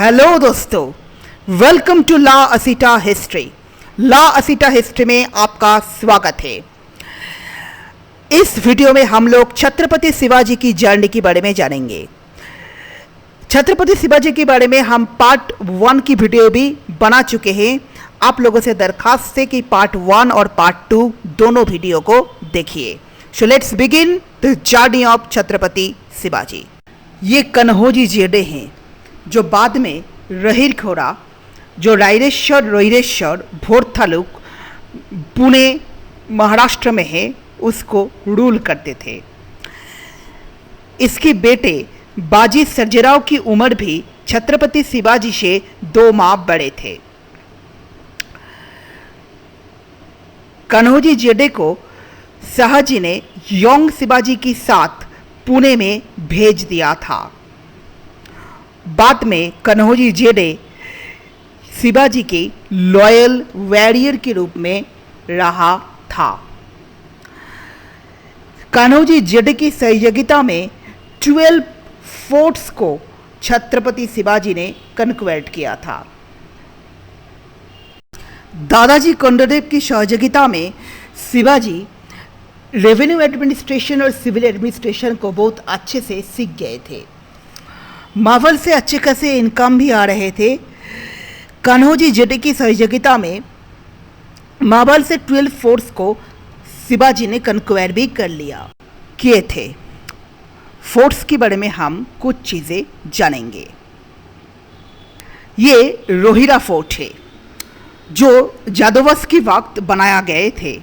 Hello दोस्तों, welcome to ला असीटा हिस्ट्री। ला असीटा हिस्ट्री में आपका स्वागत है। इस वीडियो में हम लोग छत्रपति शिवाजी की जर्नी के बारे में जानेंगे। छत्रपति शिवाजी के बारे में हम पार्ट 1 की वीडियो भी बना चुके हैं। आप लोगों से दरखास्त है कि पार्ट 1 और पार्ट 2 दोनों वीडियो को देखिए। So let's begin the journey of Chhatrapati Shivaji. ये कन्होजी जेडे हैं जो बाद में रहीरखोरा, जो रायरेश्वर रोहिरेश्वर भोर तालुक पुणे महाराष्ट्र में है, उसको रूल करते थे। इसके बेटे बाजी सर्जेराव की उम्र भी छत्रपति शिवाजी से 2 माह बड़े थे। कन्होजी जेडे को शाहजी ने यंग शिवाजी के साथ पुणे में भेज दिया था। बाद में कन्होजी जेडे शिवाजी के लॉयल वॉरियर के रूप में रहा था। कन्होजी जेडे की सहयोगिता में 12 फोर्ट्स को छत्रपति शिवाजी ने कन्क्वेस्ट किया था। दादाजी कोंडदेव की सहयोगिता में शिवाजी रेवेन्यू एडमिनिस्ट्रेशन और सिविल एडमिनिस्ट्रेशन को बहुत अच्छे से सीख गए थे। मावल से अच्छे खासे इनकम भी आ रहे थे। कन्होजी जेडे की सहयोगिता में मावल से 12 फोर्ट्स को शिवाजी ने कन्क्वेस्ट भी कर लिया किए थे। फोर्ट्स के बारे में हम कुछ चीज़ें जानेंगे। ये रोहिरा फोर्ट है जो जादवंश के वक्त बनाया गए थे।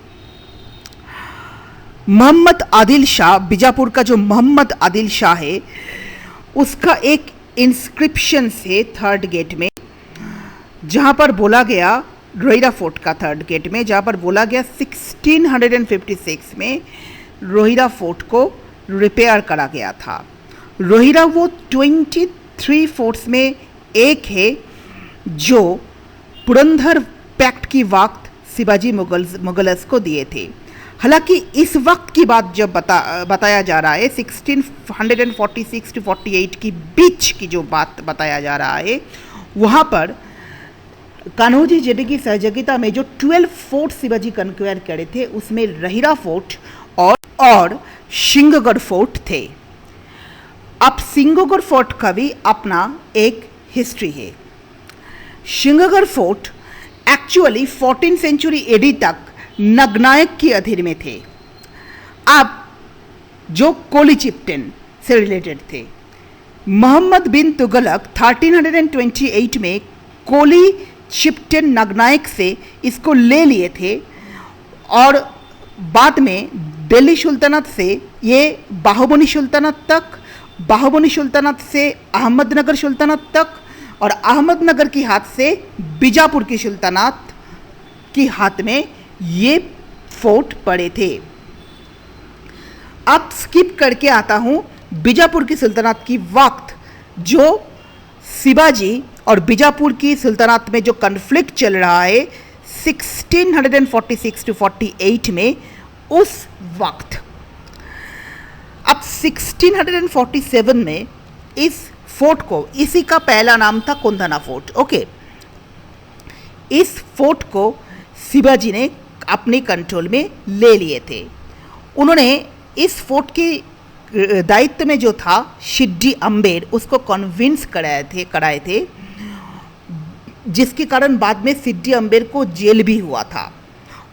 मोहम्मद आदिल शाह, बीजापुर का जो मोहम्मद आदिल शाह है, उसका एक इंस्क्रिप्शन से 3rd गेट में, जहाँ पर बोला गया रोहिरा फोर्ट का 3rd गेट में, जहाँ पर बोला गया 1656 में रोहिरा फोर्ट को रिपेयर करा गया था। रोहिरा वो 23 फोर्ट्स में एक है जो पुरंदर पैक्ट की वक्त शिवाजी मुगल्स को दिए थे। हालांकि इस वक्त की बात जब बताया जा रहा है, 1646 to 48 की बीच की जो बात बताया जा रहा है, वहाँ पर कन्होजी जेडे की सहयोगिता में जो 12 फोर्ट शिवाजी कन्क्वेस्ट करे थे, उसमें रहीरा फोर्ट और सिंहगढ़ फोर्ट थे। अब सिंहगढ़ फोर्ट का भी अपना एक हिस्ट्री है। Sinhagad fort actually 14th century AD तक नगनायक की अधीन में थे। अब जो कोली चिप्टन से रिलेटेड थे। मोहम्मद बिन तुगलक 1328 में कोली चिप्टन नगनायक से इसको ले लिए थे और बाद में दिल्ली सुल्तानत से ये बाहुबनी सुल्तानत तक, बाहुबनी सुल्तानत से अहमदनगर सुल्तानत तक और अहमदनगर की हाथ से बीजापुर की सुल्तानत की हाथ में ये फोर्ट पड़े थे। अब स्किप करके आता हूँ बीजापुर की सुल्तानत की वक्त, जो शिवाजी और बीजापुर की सुल्तानत में जो कन्फ्लिक्ट चल रहा है 1646 to 48 में, उस वक्त। अब 1647 में इस फोर्ट को, इसी का पहला नाम था कोंधाना फोर्ट। ओके, इस फोर्ट को शिवाजी ने अपने कंट्रोल में ले लिए थे। उन्होंने इस फोर्ट के दायित्व में जो था सिद्दी अम्बेर, उसको कन्विंस कराए थे, जिसके कारण बाद में सिद्दी अम्बेर को जेल भी हुआ था।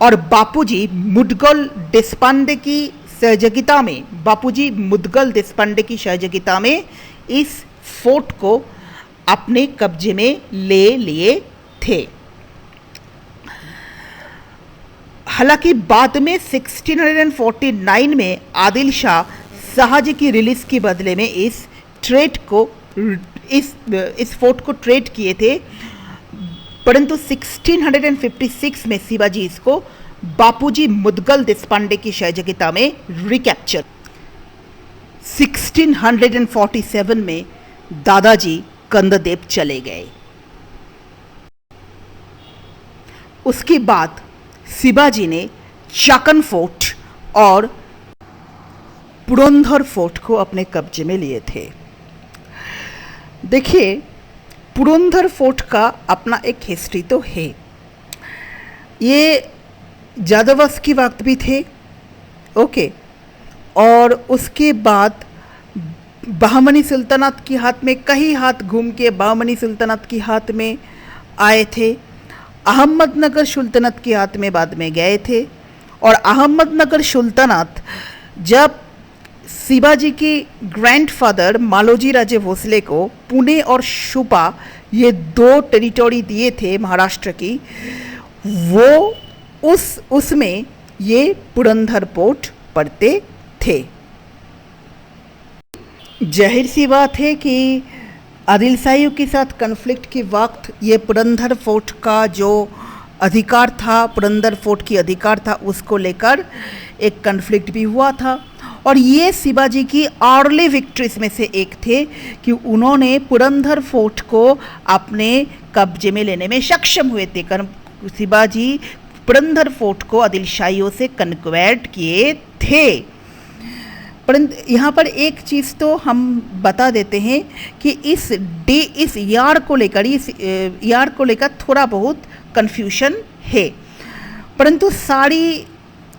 और बापूजी मुदगल देशपांडे की सहयोगिता में इस फोर्ट को अपने कब्जे में ले लिए थे। हालांकि बाद में 1649 में आदिल शाह शाहजी की रिलीज के बदले में इस फोर्ट को ट्रेड किए थे, परंतु 1656 में शिवाजी इसको बापूजी मुदगल देशपांडे की सहयोगिता में रिकैप्चर। 1647 में दादाजी कंददेव चले गए। उसके बाद शिवाजी ने चाकन फोर्ट और पुरंदर फोर्ट को अपने कब्जे में लिए थे। देखिए, पुरंदर फोर्ट का अपना एक हिस्ट्री तो है। ये जादवंश के वक्त भी थे, ओके, और उसके बाद बहमनी सुल्तानत के हाथ में, कई हाथ घूम के बहमनी सुल्तानत के हाथ में आए थे। अहमदनगर सुल्तानत के हाथ में बाद में गए थे। और अहमदनगर सुल्तानत जब शिवाजी के ग्रैंडफादर मालोजी राजे भोसले को पुणे और सुपा ये दो टेरिटोरी दिए थे महाराष्ट्र की, वो उसमें ये पुरंदर पोर्ट पड़ते थे। जाहिर सी बात है कि आदिल शाहियों के साथ कन्फ्लिक्ट के वक्त ये पुरंदर फोर्ट का जो अधिकार था, पुरंदर फोर्ट की अधिकार था, उसको लेकर एक कन्फ्लिक्ट भी हुआ था। और ये शिवाजी की अर्ली विक्ट्रीज में से एक थे कि उन्होंने पुरंदर फोर्ट को अपने कब्जे में लेने में सक्षम हुए थे। शिवाजी पुरंदर फोर्ट को आदिल शाहियों से कन्क्वेस्ट किए थे। परंतु यहाँ पर एक चीज़ तो हम बता देते हैं कि इस यार को लेकर थोड़ा बहुत कन्फ्यूशन है, परंतु सारी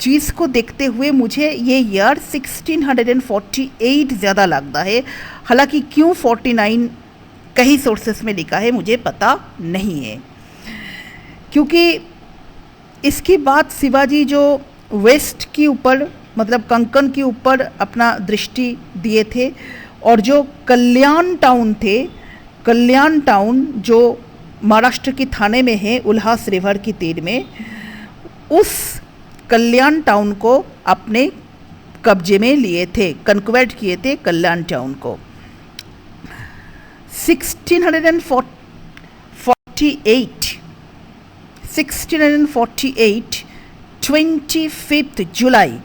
चीज़ को देखते हुए मुझे ये ईयर 1648 ज़्यादा लगता है। हालांकि क्यों 49 कई सोर्सेस में लिखा है मुझे पता नहीं है, क्योंकि इसके बाद शिवाजी जो वेस्ट के ऊपर, मतलब कंकन के ऊपर अपना दृष्टि दिए थे, और जो कल्याण टाउन जो महाराष्ट्र के थाने में है, उल्हास रिवर की तीर में, उस कल्याण टाउन को अपने कब्जे में लिए थे, कन्क्वेस्ट किए थे कल्याण टाउन को। 1648 25 जुलाई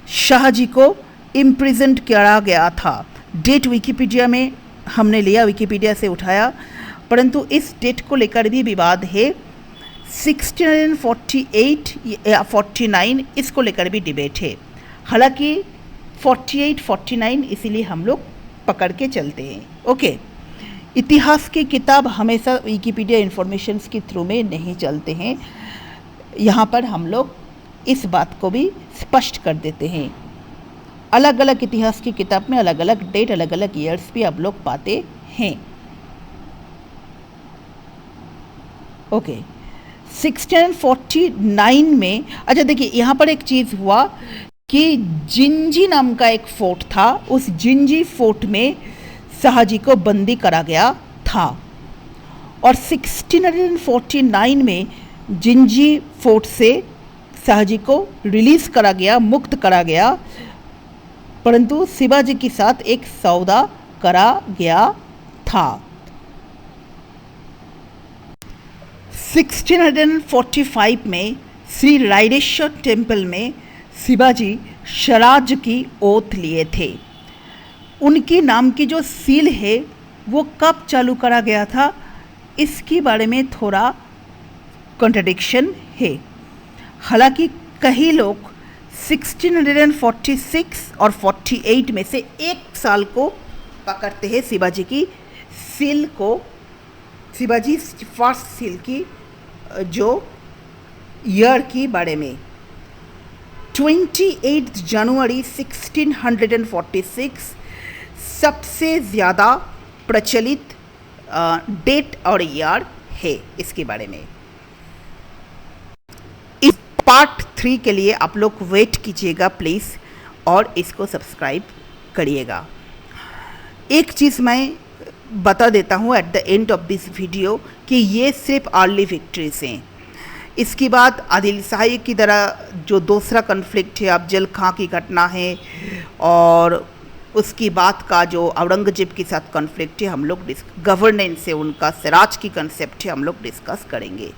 शाहजी को इम्प्रिजेंट किया गया था। डेट विकिपीडिया में हमने लिया, विकिपीडिया से उठाया, परंतु इस डेट को लेकर भी विवाद है। 1648 या 49 इसको लेकर भी डिबेट है। हालांकि 48-49 इसीलिए हम लोग पकड़ के चलते हैं, ओके। इतिहास की किताब हमेशा विकिपीडिया इंफॉर्मेशंस के थ्रू में नहीं चलते हैं। यहाँ पर हम लोग इस बात को भी स्पष्ट कर देते हैं। अलग अलग इतिहास की किताब में अलग अलग डेट, अलग अलग ईयर्स भी आप लोग पाते हैं, ओके। 1649 में, अच्छा देखिए यहाँ पर एक चीज़ हुआ कि जिंजी नाम का एक फोर्ट था, उस जिंजी फोर्ट में शाहजी को बंदी करा गया था। और 1649 में जिंजी फोर्ट से शाहजी को रिलीज़ करा गया, मुक्त करा गया, परंतु शिवाजी के साथ एक सौदा करा गया था। 1645 में श्री रायरेश्वर टेम्पल में शिवाजी स्वराज की ओथ लिए थे। उनकी नाम की जो सील है वो कब चालू करा गया था, इसके बारे में थोड़ा कॉन्ट्रडिक्शन है। हालांकि कई लोग 1646 और 48 में से एक साल को पकड़ते हैं शिवाजी की सील को, शिवाजी फर्स्ट सील की जो ईयर की बारे में। 28 जनवरी 1646 सबसे ज़्यादा प्रचलित डेट और ईयर है इसके बारे में। इस पार्ट 3 के लिए आप लोग वेट कीजिएगा प्लीज़, और इसको सब्सक्राइब करिएगा। एक चीज़ मैं बता देता हूँ at the end of this video कि ये सिर्फ अर्ली विक्ट्रीज हैं। इसके बाद आदिल शाही की तरह जो दूसरा कन्फ्लिक्ट है, अफजल खां की घटना है, और उसके बाद का जो औरंगजेब के साथ कॉन्फ्लिक्ट है, हम लोग गवर्नेंस से उनका स्वराज की कंसेप्ट है, हम लोग डिस्कस करेंगे।